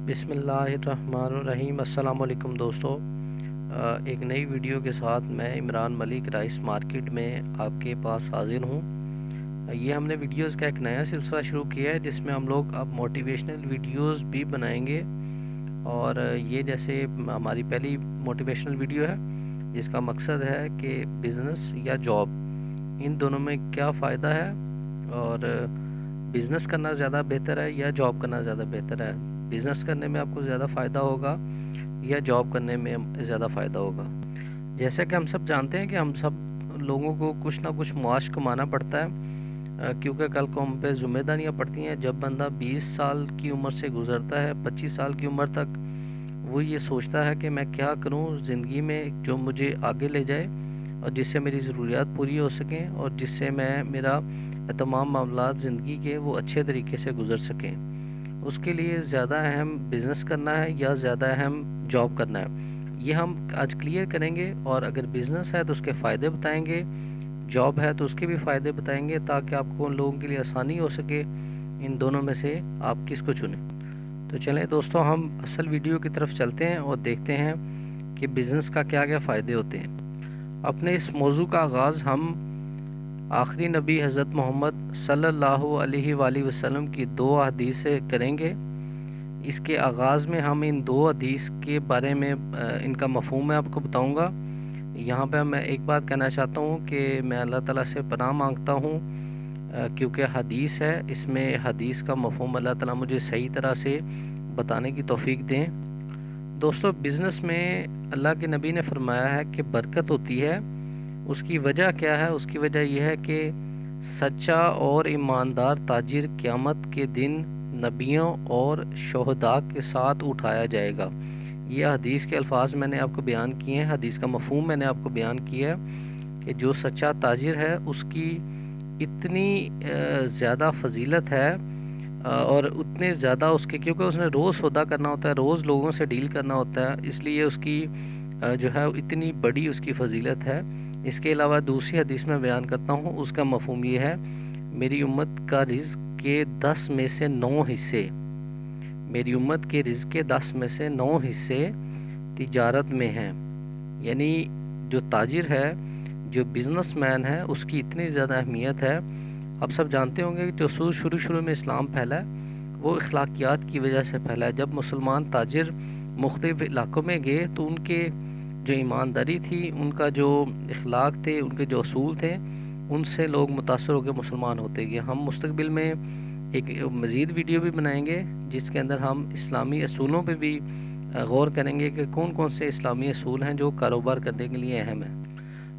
बिस्मिल्लाहिर्रहमानिर्रहीम। अस्सलाम वालेकुम दोस्तों, एक नई वीडियो के साथ मैं इमरान मलिक राइस मार्केट में आपके पास हाजिर हूँ। ये हमने वीडियोस का एक नया सिलसिला शुरू किया है जिसमें हम लोग अब मोटिवेशनल वीडियोस भी बनाएंगे। और ये जैसे हमारी पहली मोटिवेशनल वीडियो है जिसका मकसद है कि बिज़नेस या जॉब, इन दोनों में क्या फ़ायदा है और बिज़नेस करना ज़्यादा बेहतर है या जॉब करना ज़्यादा बेहतर है, बिज़नेस करने में आपको ज़्यादा फ़ायदा होगा या जॉब करने में ज़्यादा फ़ायदा होगा। जैसा कि हम सब जानते हैं कि हम सब लोगों को कुछ ना कुछ मुआश कमाना पड़ता है, क्योंकि कल को हम पे ज़िम्मेदारियाँ पड़ती हैं। जब बंदा 20 साल की उम्र से गुज़रता है, 25 साल की उम्र तक, वो ये सोचता है कि मैं क्या करूं ज़िंदगी में जो मुझे आगे ले जाए और जिससे मेरी ज़रूरियात पूरी हो सकें और जिससे मेरा तमाम मामलात ज़िंदगी के वो अच्छे तरीके से गुज़र सकें। उसके लिए ज़्यादा अहम बिज़नेस करना है या ज़्यादा अहम जॉब करना है, ये हम आज क्लियर करेंगे। और अगर बिज़नेस है तो उसके फ़ायदे बताएंगे, जॉब है तो उसके भी फ़ायदे बताएंगे, ताकि आपको उन लोगों के लिए आसानी हो सके इन दोनों में से आप किसको चुनें। तो चलें दोस्तों, हम असल वीडियो की तरफ चलते हैं और देखते हैं कि बिज़नेस का क्या क्या फ़ायदे होते हैं। अपने इस मौजू का आगाज़ हम आखिरी नबी हज़रत मोहम्मद सल्लल्लाहु अलैहि वसल्लम की 2 हदीस से करेंगे। इसके आगाज़ में हम इन 2 हदीस के बारे में इनका मफ़हूम मैं आपको बताऊंगा। यहाँ पे मैं एक बात कहना चाहता हूँ कि मैं अल्लाह ताला से पनाह मांगता हूँ, क्योंकि हदीस है, इसमें हदीस का मफ़हूम अल्लाह ताला मुझे सही तरह से बताने की तौफीक दें। दोस्तों, बिज़नेस में अल्लाह के नबी ने फरमाया है कि बरकत होती है। उसकी वजह क्या है? उसकी वजह यह है कि सच्चा और ईमानदार ताजिर क़यामत के दिन नबियों और शोहदा के साथ उठाया जाएगा। ये हदीस के अल्फाज मैंने आपको बयान किए हैं, हदीस का मफ़हूम मैंने आपको बयान किया है कि जो सच्चा ताजिर है उसकी इतनी ज़्यादा फजीलत है और उतने ज़्यादा उसके, क्योंकि उसने रोज़ सौदा करना होता है, रोज़ लोगों से डील करना होता है, इसलिए उसकी जो है इतनी बड़ी उसकी फजीलत है। इसके अलावा दूसरी हदीस में बयान करता हूँ, उसका मफ़हूम ये है, मेरी उम्मत का रिज़्क़ के 10 में से 9 हिस्से, मेरी उम्मत के रिज़्क़ के 10 में से 9 हिस्से तिजारत में हैं। यानी जो ताजिर है, जो बिज़नेसमैन है, उसकी इतनी ज़्यादा अहमियत है। आप सब जानते होंगे कि जो शुरू में इस्लाम फैला है वो अखलाकियात की वजह से फैला है। जब मुसलमान ताजिर मुख्तलिफ़ इलाकों में गए तो उनके जो ईमानदारी थी, उनका जो अखलाक थे, उनके जो असूल थे, उनसे लोग मुतासर होकर मुसलमान होते गए। हम मुस्तकबिल में एक मज़ीद वीडियो भी बनाएंगे जिसके अंदर हम इस्लामी असूलों पे भी गौर करेंगे कि कौन कौन से इस्लामी असूल हैं जो कारोबार करने के लिए अहम है।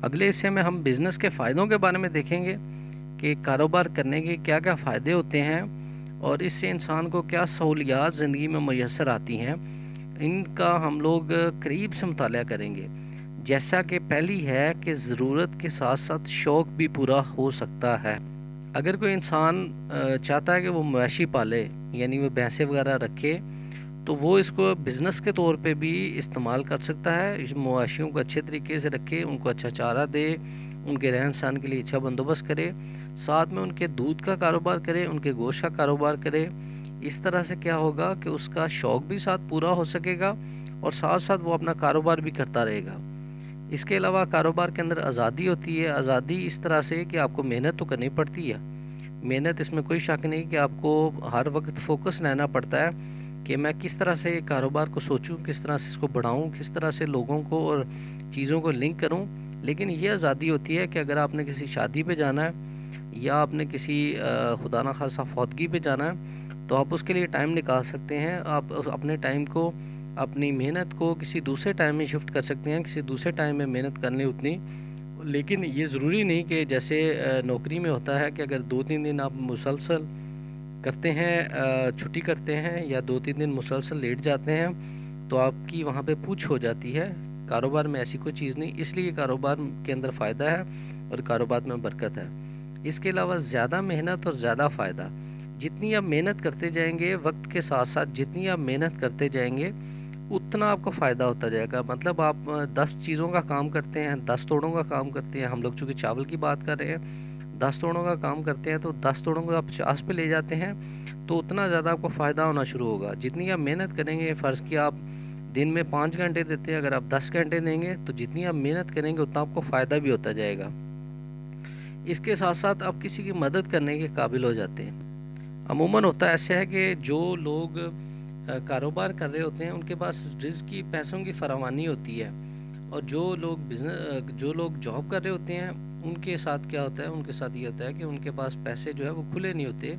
अगले हिस्से में हम बिज़नेस के फ़ायदों के बारे में देखेंगे कि कारोबार करने के क्या क्या फ़ायदे होते हैं और इससे इंसान को क्या सहूलियात ज़िंदगी में मैसर आती हैं। इनका हम लोग करीब से मुताला करेंगे। जैसा कि पहली है कि ज़रूरत के साथ साथ शौक़ भी पूरा हो सकता है। अगर कोई इंसान चाहता है कि वो मवेशी पाले, यानी वो भैंसें वगैरह रखे, तो वो इसको बिज़नेस के तौर पे भी इस्तेमाल कर सकता है। इस मवेशियों को अच्छे तरीके से रखे, उनको अच्छा चारा दे, उनके रहन सहन के लिए अच्छा बंदोबस्त करे, साथ में उनके दूध का कारोबार करे, उनके गोश्त का कारोबार करे। इस तरह से क्या होगा कि उसका शौक़ भी साथ पूरा हो सकेगा और साथ साथ वो अपना कारोबार भी करता रहेगा। इसके अलावा कारोबार के अंदर आज़ादी होती है। आज़ादी इस तरह से कि आपको मेहनत तो करनी पड़ती है, मेहनत इसमें कोई शक नहीं कि आपको हर वक्त फोकस रहना पड़ता है कि मैं किस तरह से कारोबार को सोचूं, किस तरह से इसको बढ़ाऊं, किस तरह से लोगों को और चीज़ों को लिंक करूं। लेकिन ये आज़ादी होती है कि अगर आपने किसी शादी पे जाना है या आपने किसी खुदा न खासा फौतगी पे जाना है तो आप उसके लिए टाइम निकाल सकते हैं। आप अपने टाइम को, अपनी मेहनत को किसी दूसरे टाइम में शिफ्ट कर सकते हैं, किसी दूसरे टाइम में मेहनत करनी उतनी। लेकिन ये ज़रूरी नहीं कि जैसे नौकरी में होता है कि अगर 2-3 दिन आप मुसलसल करते हैं, छुट्टी करते हैं या 2-3 दिन मुसलसल लेट जाते हैं तो आपकी वहाँ पे पूछ हो जाती है। कारोबार में ऐसी कोई चीज़ नहीं, इसलिए कारोबार के अंदर फ़ायदा है और कारोबार में बरकत है। इसके अलावा ज़्यादा मेहनत और ज़्यादा फ़ायदा, जितनी आप मेहनत करते जाएंगे, वक्त के साथ साथ जितनी आप मेहनत करते जाएंगे उतना आपको फ़ायदा होता जाएगा। मतलब आप 10 चीज़ों का काम करते हैं, 10 तोड़ों का काम करते हैं। हम लोग चूँकि चावल की बात कर रहे हैं 10 توڑوں کا کام کرتے ہیں تو 10 توڑوں کو آپ 50 پہ لے جاتے ہیں تو اتنا زیادہ آپ کو فائدہ ہونا شروع ہوگا. جتنی آپ محنت کریں گے، فرض کی آپ دن میں 5 گھنٹے دیتے ہیں، اگر آپ 10 گھنٹے دیں گے تو جتنی آپ محنت کریں گے اتنا آپ کو فائدہ بھی ہوتا جائے گا. اس کے ساتھ ساتھ آپ کسی کی مدد کرنے کے قابل ہو جاتے ہیں. عموماً ہوتا ایسا ہے کہ جو لوگ کاروبار کر رہے ہوتے ہیں ان کے پاس رزق کی، پیسوں کی فراوانی ہوتی ہے، اور جو لوگ جاب کر رہے ہوتے ہیں ان کے ساتھ کیا ہوتا ہے، ان کے ساتھ یہ ہوتا ہے کہ ان کے پاس پیسے جو ہے وہ کھلے نہیں ہوتے.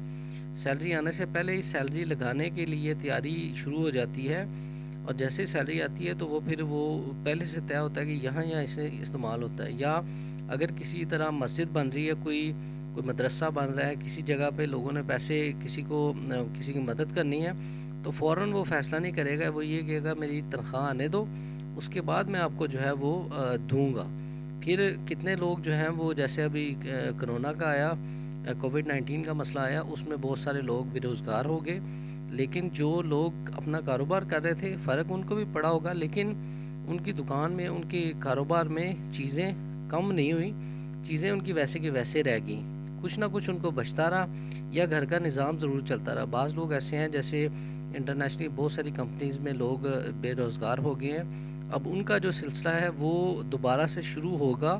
سیلری آنے سے پہلے ہی سیلری لگانے کے لیے تیاری شروع ہو جاتی ہے، اور جیسے ہی سیلری آتی ہے تو وہ پھر وہ پہلے سے طے ہوتا ہے کہ یہاں اسے استعمال ہوتا ہے. یا اگر کسی طرح مسجد بن رہی ہے، کوئی مدرسہ بن رہا ہے، کسی جگہ پہ لوگوں نے پیسے کسی کی مدد کرنی ہے تو فوراً وہ فیصلہ نہیں کرے گا، وہ یہ کہے گا میری تنخواہ آنے دو، اس کے بعد میں آپ کو جو ہے وہ دوں گا. پھر کتنے لوگ جو ہیں وہ، جیسے ابھی کرونا کا آیا، کووڈ-19 کا مسئلہ آیا، اس میں بہت سارے لوگ بے روزگار ہو گئے. لیکن جو لوگ اپنا کاروبار کر رہے تھے، فرق ان کو بھی پڑا ہوگا، لیکن ان کی دکان میں، ان کے کاروبار میں چیزیں کم نہیں ہوئی، چیزیں ان کی ویسے کی ویسے رہ گئیں. کچھ نہ کچھ ان کو بچتا رہا، یا گھر کا نظام ضرور چلتا رہا. بعض لوگ ایسے ہیں جیسے انٹرنیشنلی بہت ساری کمپنیز میں لوگ بے روزگار ہو گئے ہیں. اب ان کا جو سلسلہ ہے وہ دوبارہ سے شروع ہوگا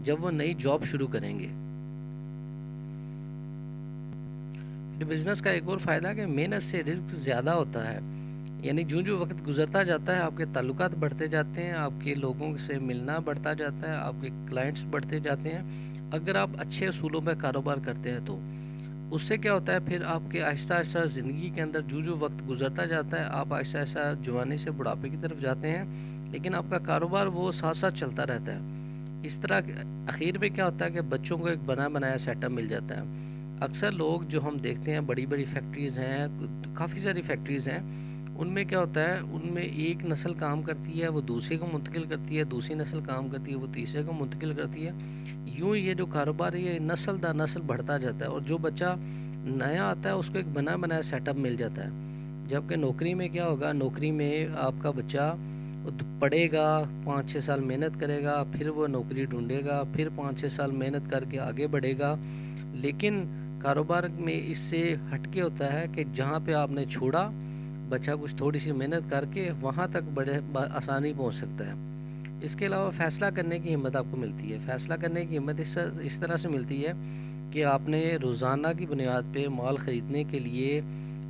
جب وہ نئی جاب شروع کریں گے. بزنس کا ایک اور فائدہ ہے کہ محنت سے رزق زیادہ ہوتا ہے. یعنی جو وقت گزرتا جاتا ہے آپ کے تعلقات بڑھتے جاتے ہیں، آپ کے لوگوں سے ملنا بڑھتا جاتا ہے، آپ کے کلائنٹس بڑھتے جاتے ہیں. اگر آپ اچھے اصولوں پہ کاروبار کرتے ہیں تو اس سے کیا ہوتا ہے، پھر آپ کے آہستہ آہستہ زندگی کے اندر جو وقت گزرتا جاتا ہے، آپ آہستہ آہستہ جوانی سے بڑھاپے کی طرف جاتے ہیں، لیکن آپ کا کاروبار وہ ساتھ ساتھ چلتا رہتا ہے. اس طرح اخیر میں کیا ہوتا ہے کہ بچوں کو ایک بنا بنایا سیٹ اپ مل جاتا ہے. اکثر لوگ جو ہم دیکھتے ہیں، بڑی بڑی فیکٹریز ہیں، کافی ساری فیکٹریز ہیں، ان میں کیا ہوتا ہے، ان میں ایک نسل کام کرتی ہے، وہ دوسرے کو منتقل کرتی ہے، دوسری نسل کام کرتی ہے، وہ تیسرے کو منتقل کرتی ہے. یوں یہ جو کاروبار ہے یہ نسل در نسل بڑھتا جاتا ہے، اور جو بچہ نیا آتا ہے اس کو ایک بنا بنایا سیٹ اپ مل جاتا ہے. جبکہ نوکری میں کیا ہوگا، نوکری میں آپ کا بچہ پڑھے گا، 5-6 سال محنت کرے گا، پھر وہ نوکری ڈھونڈے گا، پھر 5-6 سال محنت کر کے آگے بڑھے گا. لیکن کاروبار میں اس سے ہٹ کے ہوتا ہے کہ جہاں پہ آپ نے چھوڑا، بچہ کچھ تھوڑی سی محنت کر کے وہاں تک بڑے آسانی پہنچ سکتا ہے. اس کے علاوہ فیصلہ کرنے کی ہمت آپ کو ملتی ہے. فیصلہ کرنے کی ہمت اس طرح سے ملتی ہے کہ آپ نے روزانہ کی بنیاد پہ مال خریدنے کے لیے،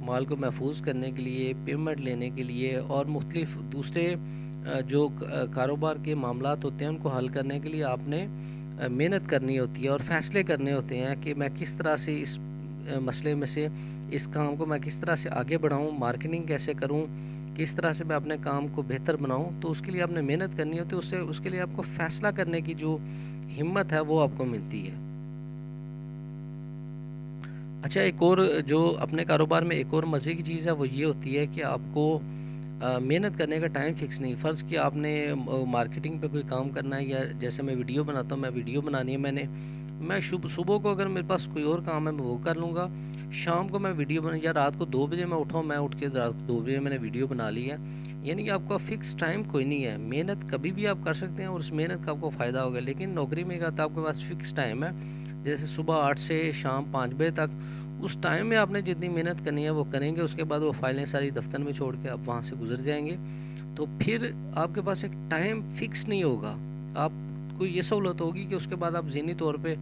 مال کو محفوظ کرنے کے لیے، پیمنٹ لینے کے لیے، اور مختلف دوسرے جو کاروبار کے معاملات ہوتے ہیں ان کو حل کرنے کے لیے آپ نے محنت کرنی ہوتی ہے، اور فیصلے کرنے ہوتے ہیں کہ میں کس طرح سے اس مسئلے میں سے، اس کام کو میں کس طرح سے آگے بڑھاؤں، مارکیٹنگ کیسے کروں، کس طرح سے میں اپنے کام کو بہتر بناؤں. تو اس کے لیے آپ نے محنت کرنی ہوتی ہے، اس کے لیے آپ کو فیصلہ کرنے کی جو ہمت ہے وہ آپ کو ملتی ہے. اچھا، ایک اور جو اپنے کاروبار میں ایک اور مزے کی چیز ہے وہ یہ ہوتی ہے کہ آپ کو محنت کرنے کا ٹائم فکس نہیں. فرض کہ آپ نے مارکیٹنگ پہ کوئی کام کرنا ہے، یا جیسے میں ویڈیو بناتا ہوں، میں ویڈیو بنانی ہے، میں صبح کو اگر میرے پاس کوئی اور کام ہے میں وہ کر لوں گا، شام کو میں ویڈیو یا رات کو 2 بجے میں اٹھاؤں، میں اٹھ کے رات کو 2 بجے میں نے ویڈیو بنا لی ہے. یعنی کہ آپ کا فکس ٹائم کوئی نہیں ہے، محنت کبھی بھی آپ کر سکتے ہیں اور اس محنت کا آپ کو فائدہ ہوگا. لیکن نوکری میں کیا ہوتا ہے، آپ کے پاس فکس ٹائم ہے، جیسے صبح 8 سے شام 5 بجے تک. اس ٹائم میں آپ نے جتنی محنت کرنی ہے وہ کریں گے، اس کے بعد وہ فائلیں ساری دفتر میں چھوڑ کے آپ وہاں سے گزر جائیں گے. تو پھر آپ کے پاس ایک ٹائم فکس نہیں ہوگا. آپ کو یہ سہولت ہوگی کہ اس کے بعد آپ ذہنی طور پہ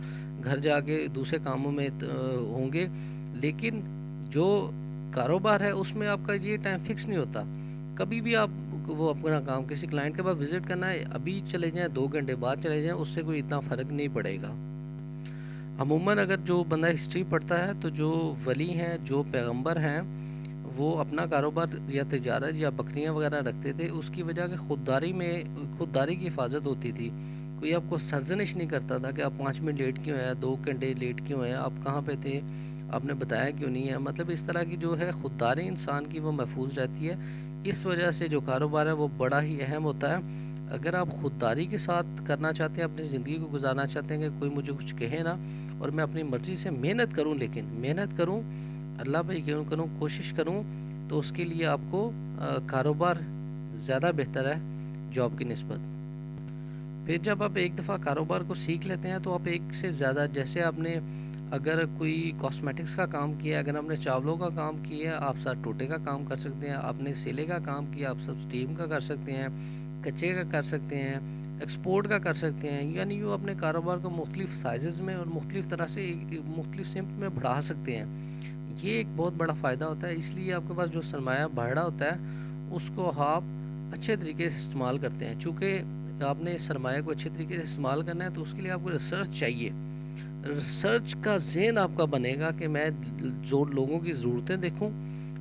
گھر جا کے دوسرے کاموں میں ہوں گے. لیکن جو کاروبار ہے اس میں آپ کا یہ ٹائم فکس نہیں ہوتا. کبھی بھی آپ وہ اپنا کام کسی کلائنٹ کے پاس وزٹ کرنا ہے، ابھی چلے جائیں، 2 گھنٹے بعد چلے جائیں، اس سے کوئی اتنا فرق نہیں پڑے گا. عموماً اگر جو بندہ ہسٹری پڑھتا ہے تو جو ولی ہیں، جو پیغمبر ہیں، وہ اپنا کاروبار یا تجارت یا بکریاں وغیرہ رکھتے تھے. اس کی وجہ کہ خودداری کی حفاظت ہوتی تھی. کوئی آپ کو سرزنش نہیں کرتا تھا کہ آپ 5 منٹ لیٹ کیوں ہیں، 2 گھنٹے لیٹ کیوں ہیں، آپ کہاں پہ تھے، آپ نے بتایا کیوں نہیں ہے. مطلب اس طرح کی جو ہے خودداری انسان کی وہ محفوظ رہتی ہے. اس وجہ سے جو کاروبار ہے وہ بڑا ہی اہم ہوتا ہے. اگر آپ خودداری کے ساتھ کرنا چاہتے ہیں، اپنی زندگی کو گزارنا چاہتے ہیں کہ کوئی مجھے کچھ کہے نا، اور میں اپنی مرضی سے محنت کروں، لیکن محنت کروں، اللہ پہ یقین کروں، کوشش کروں، تو اس کے لیے آپ کو کاروبار زیادہ بہتر ہے جاب کی نسبت. फिर जब आप एक दफ़ा कारोबार को सीख लेते हैं तो आप एक से ज़्यादा, जैसे आपने अगर कोई कॉस्मेटिक्स का काम किया, अगर आपने चावलों का काम किया, आप सब टोटे का काम कर सकते हैं। आपने सिले का काम किया, आप सब स्टीम का कर सकते हैं, कच्चे का कर सकते हैं, एक्सपोर्ट का कर सकते हैं। यानी वो अपने कारोबार को मुख्तलिफ साइज़ में और मुख्तलिफ तरह से मुख्तलिफ सिमत में बढ़ा सकते हैं। ये एक बहुत बड़ा फ़ायदा होता है। इसलिए आपके पास जो सरमाया बढ़ रहा होता है उसको आप अच्छे तरीके से इस्तेमाल करते हैं। चूँकि आपने सरमाया को अच्छे तरीके से इस्तेमाल करना है तो उसके लिए आपको रिसर्च चाहिए। रिसर्च का ज़हन आपका बनेगा कि मैं जो लोगों की ज़रूरतें देखूं,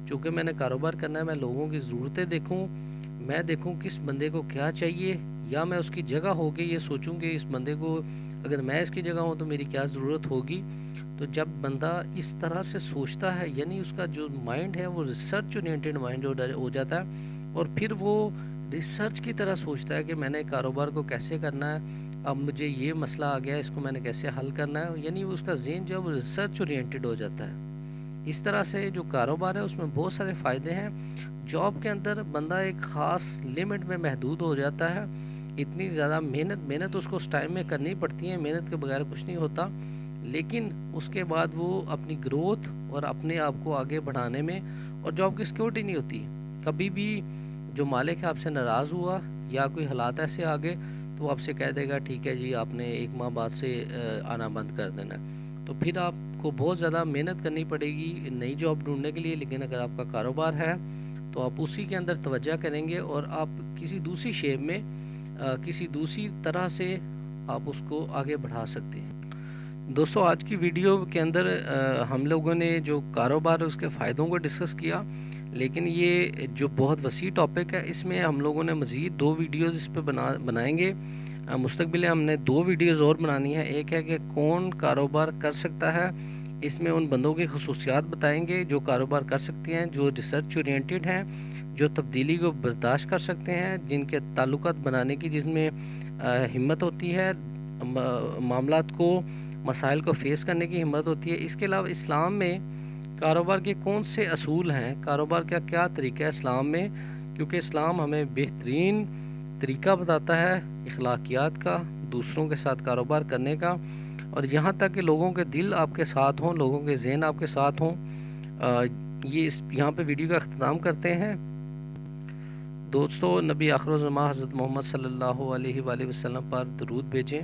चूँकि मैंने कारोबार करना है, मैं लोगों की ज़रूरतें देखूं, मैं देखूं किस बंदे को क्या चाहिए, या मैं उसकी जगह होके ये सोचूं कि इस बंदे को अगर मैं इसकी जगह हूं तो मेरी क्या ज़रूरत होगी। तो जब बंदा इस तरह से सोचता है, यानी उसका जो माइंड है वो रिसर्च ओरिएंटेड माइंड हो जाता है, और फिर वो रिसर्च की तरह सोचता है कि मैंने कारोबार को कैसे करना है, अब मुझे ये मसला आ गया, इसको मैंने कैसे हल करना है। यानी उसका ज़हन जो है वो रिसर्च ओरिएंटेड हो जाता है। इस तरह से जो कारोबार है उसमें बहुत सारे फ़ायदे हैं। जॉब के अंदर बंदा एक ख़ास लिमिट में महदूद हो जाता है। इतनी ज़्यादा मेहनत उसको उस टाइम में करनी पड़ती है, मेहनत के बगैर कुछ नहीं होता। लेकिन उसके बाद वो अपनी ग्रोथ और अपने आप को आगे बढ़ाने में, और जॉब की सिक्योरिटी नहीं होती। कभी भी जो मालिक है आपसे नाराज़ हुआ या कोई हालात ऐसे आ गए तो वो आपसे कह देगा ठीक है जी, आपने 1 माह बाद से आना बंद कर देना है। तो फिर आपको बहुत ज़्यादा मेहनत करनी पड़ेगी नई जॉब ढूंढने के लिए। लेकिन अगर आपका कारोबार है तो आप उसी के अंदर तवज्जो करेंगे और आप किसी दूसरी शेप में किसी दूसरी तरह से आप उसको आगे बढ़ा सकते हैं। दोस्तों, आज की वीडियो के अंदर हम लोगों ने जो कारोबार है उसके फ़ायदों को डिस्कस किया, लेकिन ये जो बहुत वसी टॉपिक है इसमें हम लोगों ने मज़ीद 2 वीडियोज़ इस पे बनाएंगे। मुस्तकबिल में हमने 2 वीडियोज़ और बनानी है। एक है कि कौन कारोबार कर सकता है, इसमें उन बंदों की खसूसियात बताएंगे जो कारोबार कर सकते हैं, जो रिसर्च ओरिएंटेड हैं, जो तब्दीली को बर्दाश्त कर सकते हैं, जिनके ताल्लुकात बनाने की जिसमें हिम्मत होती है, मामलात को मसाइल को फेस करने की हिम्मत होती है। इसके अलावा इस्लाम में कारोबार के कौन से असूल हैं, कारोबार का क्या तरीका है इस्लाम में, क्योंकि इस्लाम हमें बेहतरीन तरीका बताता है इखलाकियात का, दूसरों के साथ कारोबार करने का, और यहाँ तक कि लोगों के दिल आपके साथ हों, लोगों के ज़हन आपके साथ हों। ये यहाँ पे वीडियो का अख्ताम करते हैं। दोस्तों, नबी आखिर-उज़्ज़मा हज़रत मोहम्मद सल्लल्लाहु अलैहि वसल्लम पर दरूद भेजें,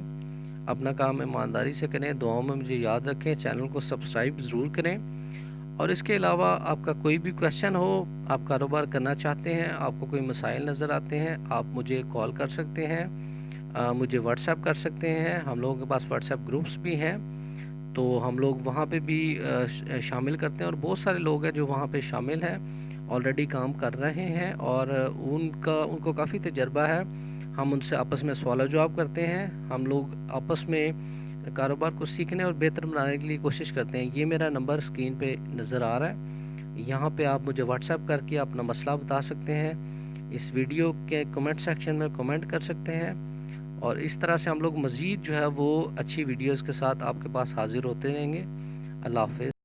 अपना काम ईमानदारी से करें, दुआओं में मुझे याद रखें, चैनल को सब्सक्राइब ज़रूर करें। और इसके अलावा आपका कोई भी क्वेश्चन हो, आप कारोबार करना चाहते हैं, आपको कोई मसाइल नज़र आते हैं, आप मुझे कॉल कर सकते हैं, मुझे व्हाट्सएप कर सकते हैं। हम लोगों के पास व्हाट्सएप ग्रुप्स भी हैं, तो हम लोग वहाँ पे भी शामिल करते हैं, और बहुत सारे लोग हैं जो वहाँ पे शामिल हैं, ऑलरेडी काम कर रहे हैं, और उनको काफ़ी तजर्बा है। हम उनसे आपस में सवाल जवाब करते हैं, हम लोग आपस में कारोबार को सीखने और बेहतर बनाने के लिए कोशिश करते हैं। ये मेरा नंबर स्क्रीन पे नज़र आ रहा है, यहाँ पे आप मुझे व्हाट्सएप करके अपना मसला बता सकते हैं, इस वीडियो के कमेंट सेक्शन में कमेंट कर सकते हैं, और इस तरह से हम लोग मज़ीद जो है वो अच्छी वीडियोज़ के साथ आपके पास हाजिर होते रहेंगे। अल्लाह हाफ़िज़।